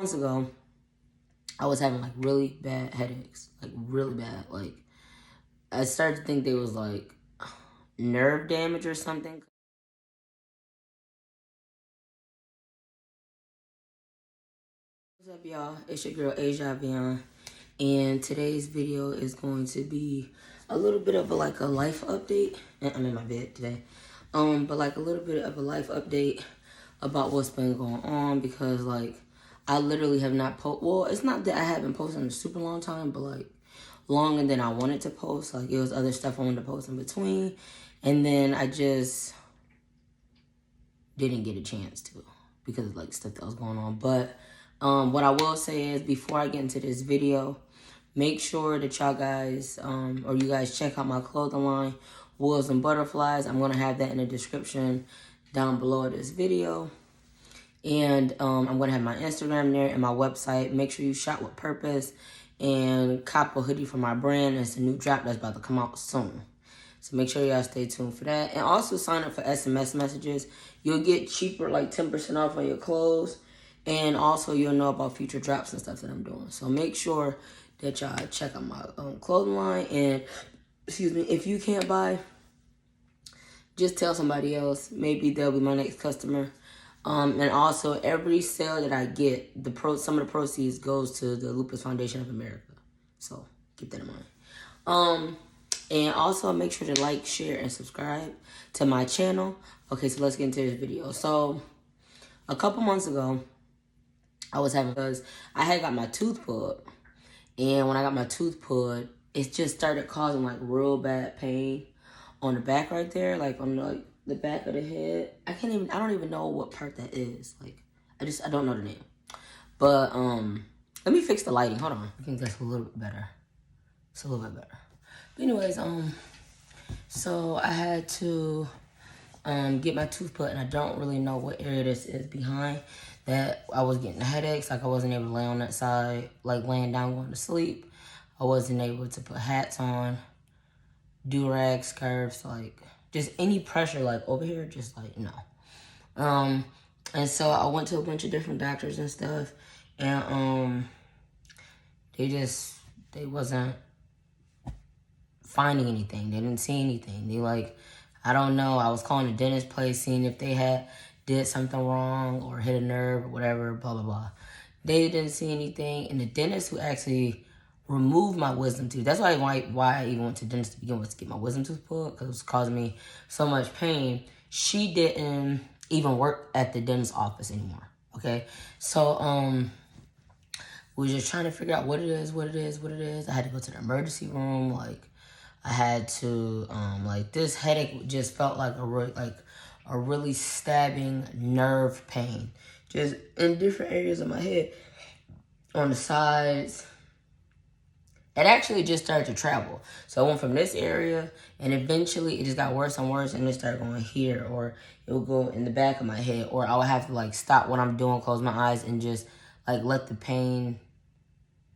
Months ago, I was having like really bad headaches, like really bad. Like I started to think there was like nerve damage or something. What's up, y'all? It's your girl Asia Vian, and today's video is going to be a little bit of a life update. And I'm in my bed today, but like a little bit of a life update about what's been going on because like I literally have not well, it's not that I haven't posted in a super long time, but like longer than I wanted to post. Like it was other stuff I wanted to post in between, and then I just didn't get a chance to because of like stuff that was going on. But what I will say is before I get into this video, make sure that y'all guys or you guys check out my clothing line, Wolves and Butterflies. I'm gonna have that in the description down below this video. And I'm going to have my Instagram there and my website. Make sure you shop with purpose and cop a hoodie from my brand. It's a new drop that's about to come out soon. So make sure y'all stay tuned for that. And also sign up for SMS messages. You'll get cheaper, like 10% off on your clothes. And also you'll know about future drops and stuff that I'm doing. So make sure that y'all check out my clothing line. And, excuse me, if you can't buy, just tell somebody else. Maybe they'll be my next customer. And also, every sale that I get, some of the proceeds goes to the Lupus Foundation of America. So keep that in mind. And also make sure to like, share, and subscribe to my channel. Okay, so let's get into this video. So a couple months ago, because I had got my tooth pulled, and when I got my tooth pulled, it just started causing like real bad pain on the back right there, like on the back of the head. I don't even know what part that is. Like, I don't know the name. But, let me fix the lighting. Hold on. I think that's a little bit better. It's a little bit better. But anyways, so I had to, get my tooth put, and I don't really know what area this is behind. That I was getting headaches. Like, I wasn't able to lay on that side, like laying down going to sleep. I wasn't able to put hats on, do-rag scarves, like just any pressure like over here, just like no. And so I went to a bunch of different doctors and stuff, and they wasn't finding anything. They didn't see anything. They like, I don't know. I was calling the dentist place, seeing if they had did something wrong or hit a nerve or whatever, blah blah blah. They didn't see anything, and the dentist who actually remove my wisdom tooth. That's why I even went to the dentist to begin with, to get my wisdom tooth pulled, because it was causing me so much pain. She didn't even work at the dentist's office anymore. Okay, so we were just trying to figure out what it is. I had to go to the emergency room. Like I had to like this headache just felt like a really stabbing nerve pain, just in different areas of my head, on the sides. It actually just started to travel. So I went from this area, and eventually it just got worse and worse, and it started going here, or it would go in the back of my head, or I would have to like stop what I'm doing, close my eyes, and just like let the pain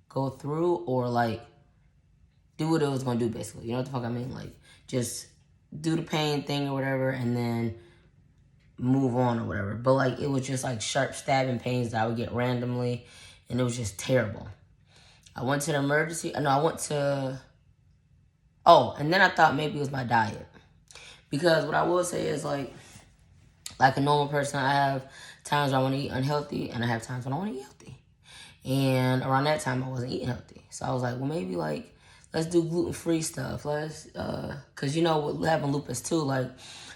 go through, or like do what it was gonna do, basically. You know what the fuck I mean? Like just do the pain thing or whatever, and then move on or whatever. But like it was just like sharp stabbing pains that I would get randomly, and it was just terrible. I went to the emergency. No, I went to... Oh, and then I thought maybe it was my diet. Because what I will say is, like a normal person, I have times when I want to eat unhealthy, and I have times when I want to eat healthy. And around that time, I wasn't eating healthy. So I was like, well, maybe, like, let's do gluten-free stuff. Let's, because, you know, with having lupus, too, like,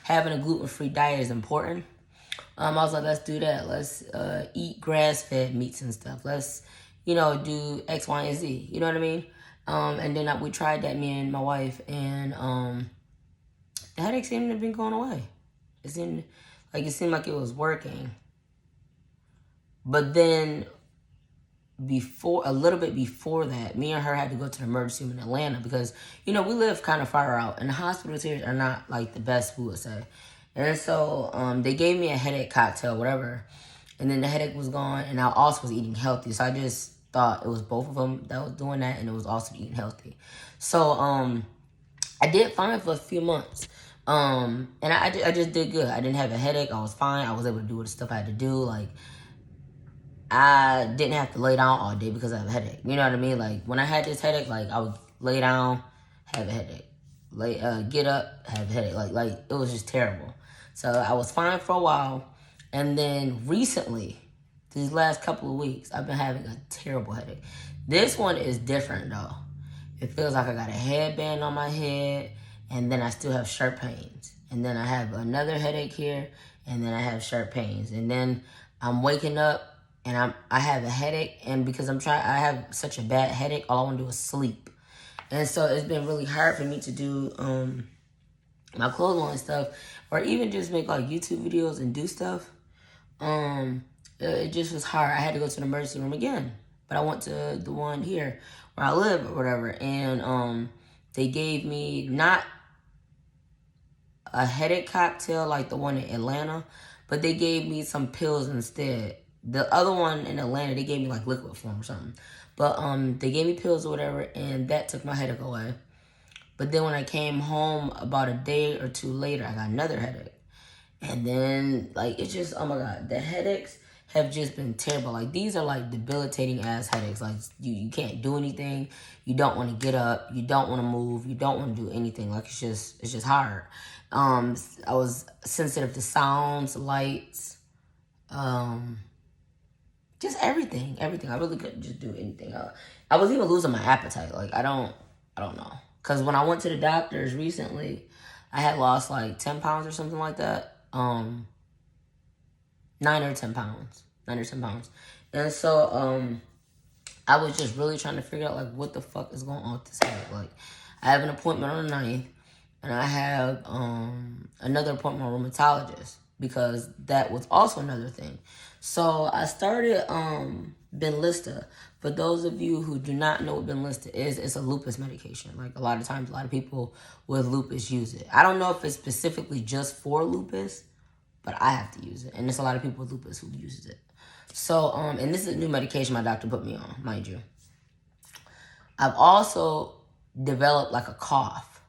having a gluten-free diet is important. I was like, let's do that. Let's eat grass-fed meats and stuff. Let's, you know, do X, Y, and Z. You know what I mean? And then we tried that, me and my wife, and the headache seemed to have been going away. It seemed like it was working. But then a little bit before that, me and her had to go to the emergency room in Atlanta because, you know, we live kind of far out, and the hospitals here are not like the best, we would say. And so they gave me a headache cocktail, whatever. And then the headache was gone, and I also was eating healthy. So I just thought it was both of them that was doing that, and it was also eating healthy. So I did fine for a few months. And I just did good. I didn't have a headache. I was fine. I was able to do the stuff I had to do. Like, I didn't have to lay down all day because I have a headache. You know what I mean? Like, when I had this headache, like, I would lay down, have a headache. Get up, have a headache. Like it was just terrible. So I was fine for a while. And then recently, these last couple of weeks, I've been having a terrible headache. This one is different, though. It feels like I got a headband on my head, and then I still have sharp pains. And then I have another headache here, and then I have sharp pains. And then I'm waking up, and I have a headache, and because I have such a bad headache, all I want to do is sleep. And so it's been really hard for me to do my clothes on and stuff, or even just make like YouTube videos and do stuff. It just was hard. I had to go to the emergency room again, but I went to the one here where I live or whatever, and they gave me not a headache cocktail like the one in Atlanta, but they gave me some pills instead. The other one in Atlanta, they gave me like liquid form or something. But they gave me pills or whatever, and that took my headache away. But then when I came home about a day or two later, I got another headache. And then, like, it's just, oh my God, the headaches have just been terrible. Like, these are like debilitating ass headaches. Like, you can't do anything. You don't want to get up. You don't want to move. You don't want to do anything. Like, it's just hard. I was sensitive to sounds, lights, just everything. I really couldn't just do anything. I was even losing my appetite. Like, I don't know. Because when I went to the doctors recently, I had lost like 10 pounds or something like that. 9 or 10 pounds. And so, I was just really trying to figure out, like, what the fuck is going on with this head. Like, I have an appointment on the 9th, and I have another appointment with a rheumatologist, because that was also another thing. So I started Benlysta. For those of you who do not know what Benlysta is, it's a lupus medication. Like, a lot of times, a lot of people with lupus use it. I don't know if it's specifically just for lupus, but I have to use it. And there's a lot of people with lupus who uses it. So, and this is a new medication my doctor put me on, mind you. I've also developed like a cough.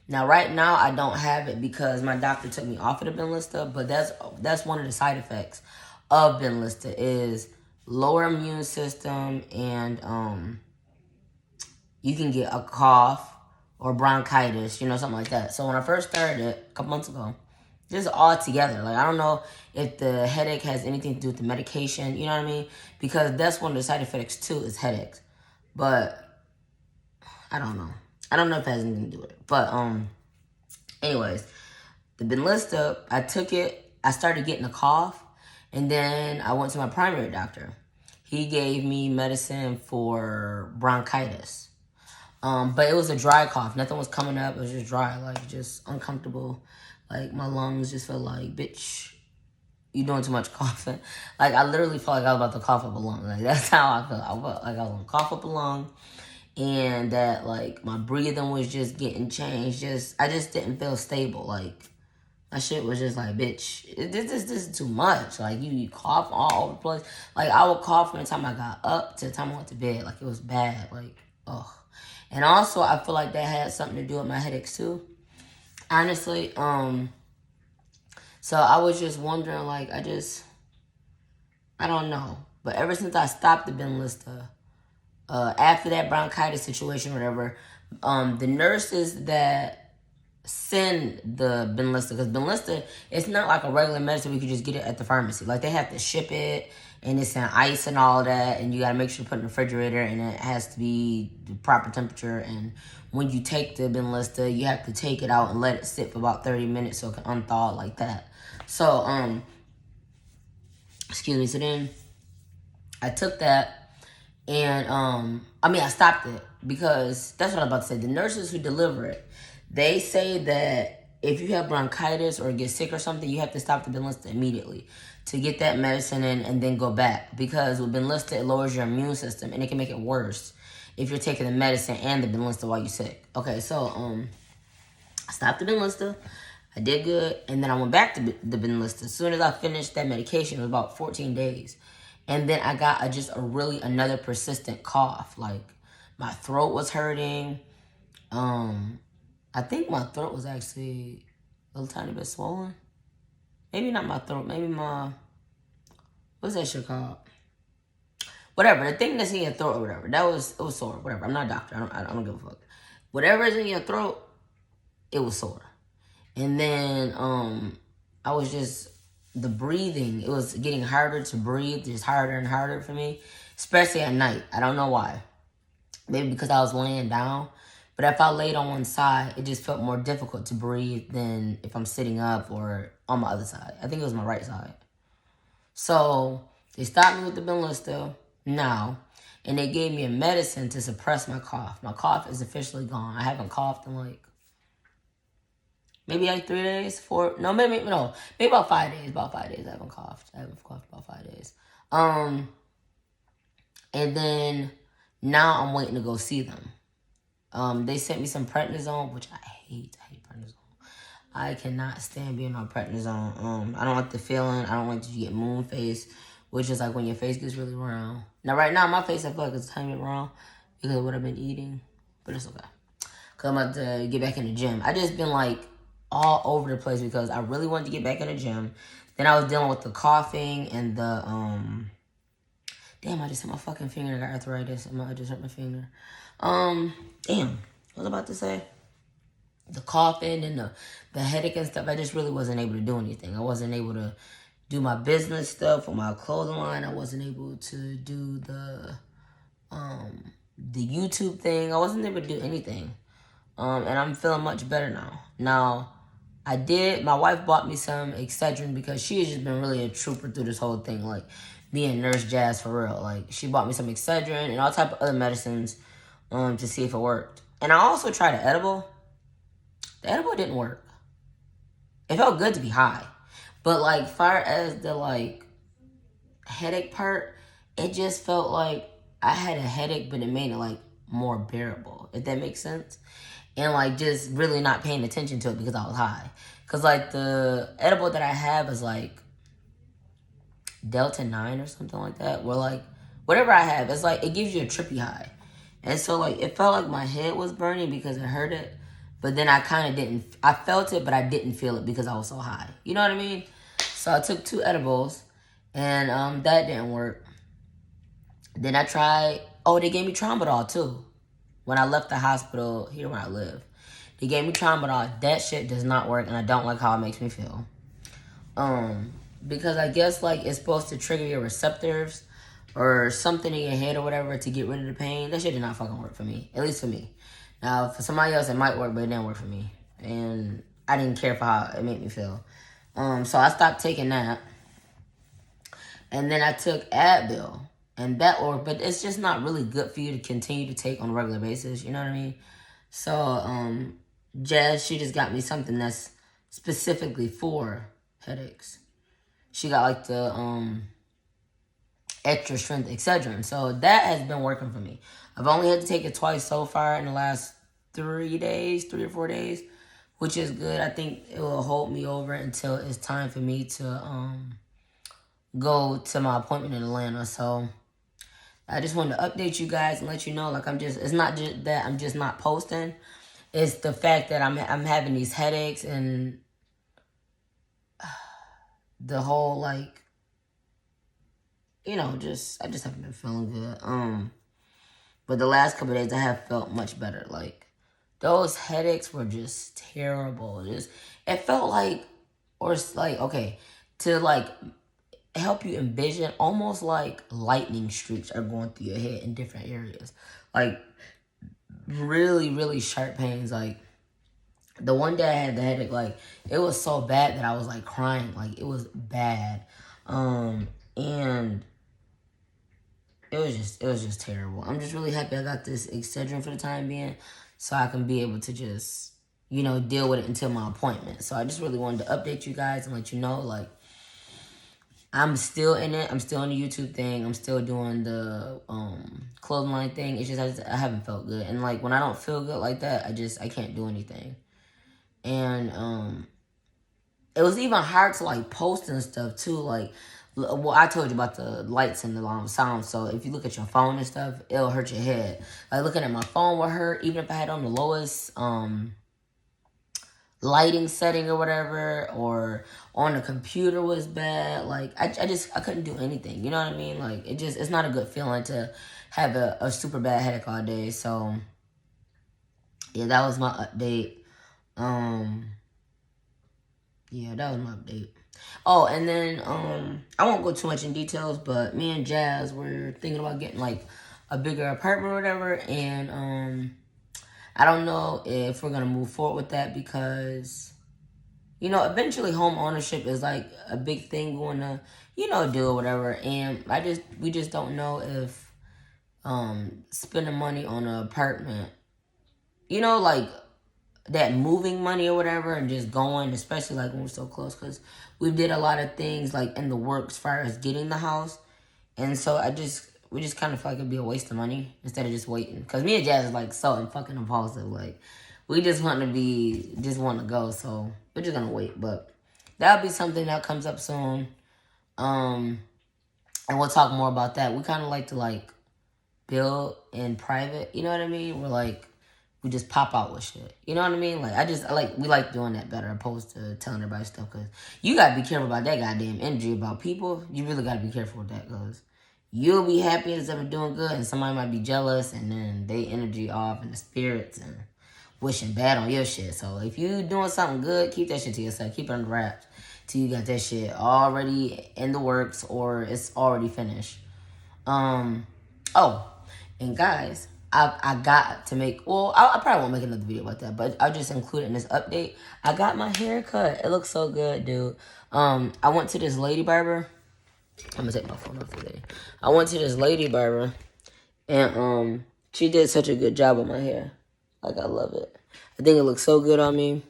Now, right now, I don't have it because my doctor took me off of the Benlysta, but that's one of the side effects of Benlysta is lower immune system, and you can get a cough or bronchitis, something like that. So when I first started it a couple months ago, just all together. Like, I don't know if the headache has anything to do with the medication, you know what I mean? Because that's one of the side effects too, is headaches. But I don't know. I don't know if it has anything to do with it. But anyways, the Benlysta, I took it, I started getting a cough, and then I went to my primary doctor. He gave me medicine for bronchitis. But it was a dry cough. Nothing was coming up. It was just dry, like, just uncomfortable. Like, my lungs just felt like, bitch, you doing too much coughing. Like, I literally felt like I was about to cough up a lung. Like, that's how I felt. I felt like I was going to cough up a lung. And that, like, my breathing was just getting changed. I just didn't feel stable. Like, my shit was just like, bitch, this is too much. Like, you cough all over the place. Like, I would cough from the time I got up to the time I went to bed. Like, it was bad. Like, ugh. And also, I feel like that had something to do with my headaches, too. Honestly, so I was just wondering, like, I don't know. But ever since I stopped the Benlysta, after that bronchitis situation or whatever, the nurses that send the Benlysta, because Benlysta, it's not like a regular medicine, we could just get it at the pharmacy. Like, they have to ship it, and it's in ice and all that, and you gotta make sure you put it in the refrigerator, and it has to be the proper temperature, and when you take the Benlysta, you have to take it out and let it sit for about 30 minutes so it can unthaw like that. So, excuse me, so then I took that, and, I stopped it, because that's what I was about to say. The nurses who deliver it, they say that if you have bronchitis or get sick or something, you have to stop the Benlysta immediately to get that medicine in and then go back. Because with Benlysta, it lowers your immune system, and it can make it worse if you're taking the medicine and the Benlysta while you're sick. Okay, so I stopped the Benlysta. I did good, and then I went back to the Benlysta. As soon as I finished that medication, it was about 14 days. And then I got another persistent cough. Like, my throat was hurting. I think my throat was actually a little tiny bit swollen. Maybe not my throat. Maybe my, what's that shit called? whatever, the thing that's in your throat or whatever, it was sore, whatever. I'm not a doctor. I don't give a fuck. Whatever is in your throat, it was sore. And then I was just, the breathing, it was getting harder to breathe, just harder and harder for me, especially at night. I don't know why. Maybe because I was laying down. But if I laid on one side, it just felt more difficult to breathe than if I'm sitting up or on my other side. I think it was my right side. So they stopped me with the Benlysta now, and they gave me a medicine to suppress my cough. My cough is officially gone. I haven't coughed in maybe 3 days, 4. No, maybe about 5 days. About 5 days I haven't coughed. I haven't coughed about 5 days. And then now I'm waiting to go see them. They sent me some prednisone, which I hate. I hate prednisone. I cannot stand being on prednisone. I don't like the feeling. I don't like that you get moon face, which is like when your face gets really round. Now, right now, my face, I feel like it's tiny bit round because of what I've been eating. But it's okay. Because I'm about to get back in the gym. I just been like all over the place because I really wanted to get back in the gym. Then I was dealing with the coughing and the, damn, I just hit my fucking finger. I got arthritis. I just hurt my finger. Damn. What was I about to say? The coughing and the headache and stuff. I just really wasn't able to do anything. I wasn't able to do my business stuff or my clothing line. I wasn't able to do the YouTube thing. I wasn't able to do anything. And I'm feeling much better now. Now, my wife bought me some Excedrin because she has just been really a trooper through this whole thing. Like, being Nurse Jazz for real. Like, she bought me some Excedrin and all type of other medicines to see if it worked. And I also tried an edible. The edible didn't work. It felt good to be high. But, like, far as the, like, headache part, it just felt like I had a headache, but it made it, like, more bearable, if that makes sense. And, like, just really not paying attention to it because I was high. Because, like, the edible that I have is, like, Delta 9 or something like that. Where, like, whatever I have, it's, like, it gives you a trippy high. And so, like, it felt like my head was burning because it hurt it. But then I kind of didn't, I felt it, but I didn't feel it because I was so high. You know what I mean? So I took 2 edibles, and that didn't work. Then I tried, they gave me Tramadol too. When I left the hospital here where I live. They gave me Tramadol. That shit does not work, and I don't like how it makes me feel. Because I guess, like, it's supposed to trigger your receptors or something in your head or whatever to get rid of the pain. That shit did not fucking work for me. At least for me. Now, for somebody else, it might work, but it didn't work for me. And I didn't care for how it made me feel. So I stopped taking that. And then I took Advil. And that worked, but it's just not really good for you to continue to take on a regular basis. You know what I mean? So, Jazz, she just got me something that's specifically for headaches. She got, like, the, extra strength Excedrin. So that has been working for me. I've only had to take it twice so far in the last 3 or 4 days, which is good. I think it will hold me over until it's time for me to go to my appointment in Atlanta. So I just wanted to update you guys and let you know, like, it's not just that I'm just not posting. It's the fact that I'm having these headaches and the whole, like, you know, I just haven't been feeling good. But the last couple of days I have felt much better. Like, those headaches were just terrible. It felt like, or it's like, okay, to, like, help you envision, almost like lightning streaks are going through your head in different areas. Like, really, really sharp pains. Like, the one day I had the headache, like, it was so bad that I was, like, crying. Like, it was bad. And it was just terrible. I'm just really happy I got this Excedrin for the time being so I can be able to just, you know, deal with it until my appointment. So I just really wanted to update you guys and let you know, like, I'm still in it. I'm still on the YouTube thing. I'm still doing the clothing line thing. It's just I haven't felt good. And, like, when I don't feel good like that, I can't do anything. And it was even hard to, like, post and stuff, too. Like, well, I told you about the lights and the sound. So if you look at your phone and stuff, it'll hurt your head. Like, looking at my phone will hurt. Even if I had on the lowest lighting setting or whatever, or on the computer was bad. Like I couldn't do anything. You know what I mean? Like it's not a good feeling to have a super bad headache all day. So yeah, that was my update. Yeah, that was my update. Oh, and then I won't go too much in details, but me and Jazz were thinking about getting like a bigger apartment or whatever, and I don't know if we're gonna move forward with that because, you know, eventually home ownership is like a big thing going to, you know, do or whatever, and we just don't know if spending money on an apartment, you know, like that moving money or whatever and just going, especially like when we're so close, because we did a lot of things like in the works as far as getting the house, and so we just kind of feel like it'd be a waste of money instead of just waiting, because me and Jazz is like so fucking impulsive, like we just want to go, so we're just gonna wait. But that'll be something that comes up soon, and we'll talk more about that. We kind of like to like build in private, you know what I mean? We're like, we just pop out with shit. You know what I mean? Like, we like doing that better opposed to telling everybody stuff, because you gotta be careful about that goddamn energy about people. You really gotta be careful with that, because you'll be happy instead of doing good, and somebody might be jealous, and then they energy off and the spirits and wishing bad on your shit. So if you doing something good, keep that shit to yourself. Keep it under wraps till you got that shit already in the works or it's already finished. Oh, and guys, I got to make, well, I probably won't make another video about that, but I'll just include it in this update. I got my hair cut. It looks so good, dude. I went to this lady barber. I'm gonna take my phone off today. I went to this lady barber, and she did such a good job with my hair. Like, I love it. I think it looks so good on me.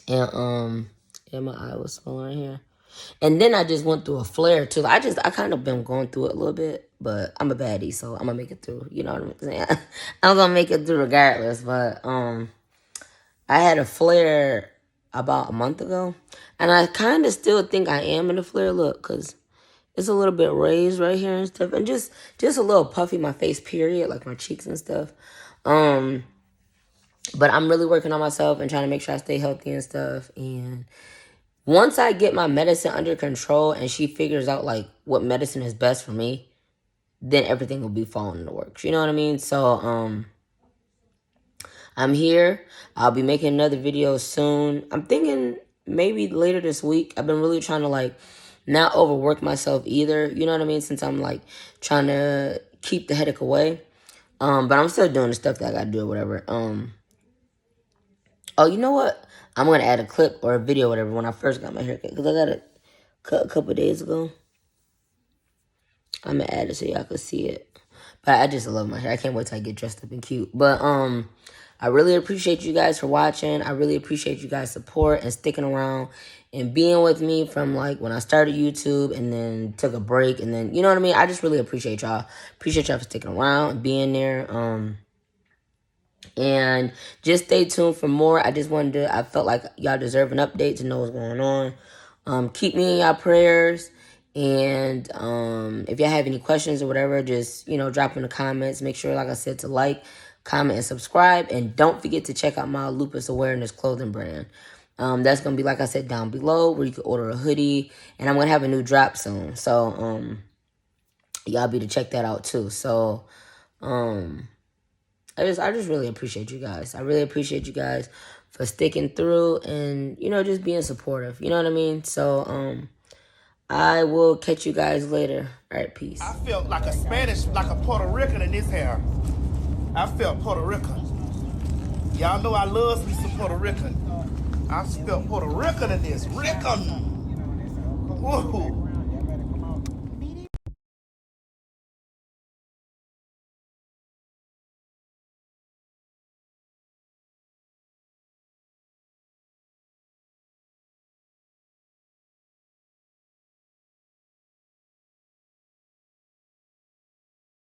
And yeah, my eye was swollen here. And then I just went through a flare too. I kind of been going through it a little bit, but I'm a baddie, so I'm gonna make it through. You know what I'm saying? I'm gonna make it through regardless. But I had a flare about a month ago, and I kind of still think I am in a flare. Look, cause it's a little bit raised right here and stuff, and just a little puffy my face. Period, like my cheeks and stuff. But I'm really working on myself and trying to make sure I stay healthy and stuff. And once I get my medicine under control and she figures out like what medicine is best for me, then everything will be falling into works. You know what I mean? So I'm here. I'll be making another video soon. I'm thinking maybe later this week. I've been really trying to like not overwork myself either. You know what I mean? Since I'm like trying to keep the headache away. But I'm still doing the stuff that I gotta do or whatever. Oh, you know what? I'm going to add a clip or a video or whatever when I first got my haircut. Because I got it cut a couple days ago. I'm going to add it so y'all can see it. But I just love my hair. I can't wait till I get dressed up and cute. But I really appreciate you guys for watching. I really appreciate you guys' support and sticking around and being with me from like when I started YouTube and then took a break. And then, you know what I mean? I just really appreciate y'all. Appreciate y'all for sticking around and being there. And just stay tuned for more. I felt like y'all deserve an update to know what's going on. Keep me in y'all prayers. And if y'all have any questions or whatever, just, you know, drop in the comments. Make sure, like I said, to like, comment, and subscribe. And don't forget to check out my lupus awareness clothing brand. That's going to be, like I said, down below where you can order a hoodie. And I'm going to have a new drop soon. So, y'all be to check that out too. So, I just really appreciate you guys. I really appreciate you guys for sticking through and, you know, just being supportive. You know what I mean? So, I will catch you guys later. All right, peace. I felt like a Spanish, like a Puerto Rican in this hair. I felt Puerto Rican. Y'all know I love me some Puerto Rican. I felt Puerto Rican in this. Rican. Whoa.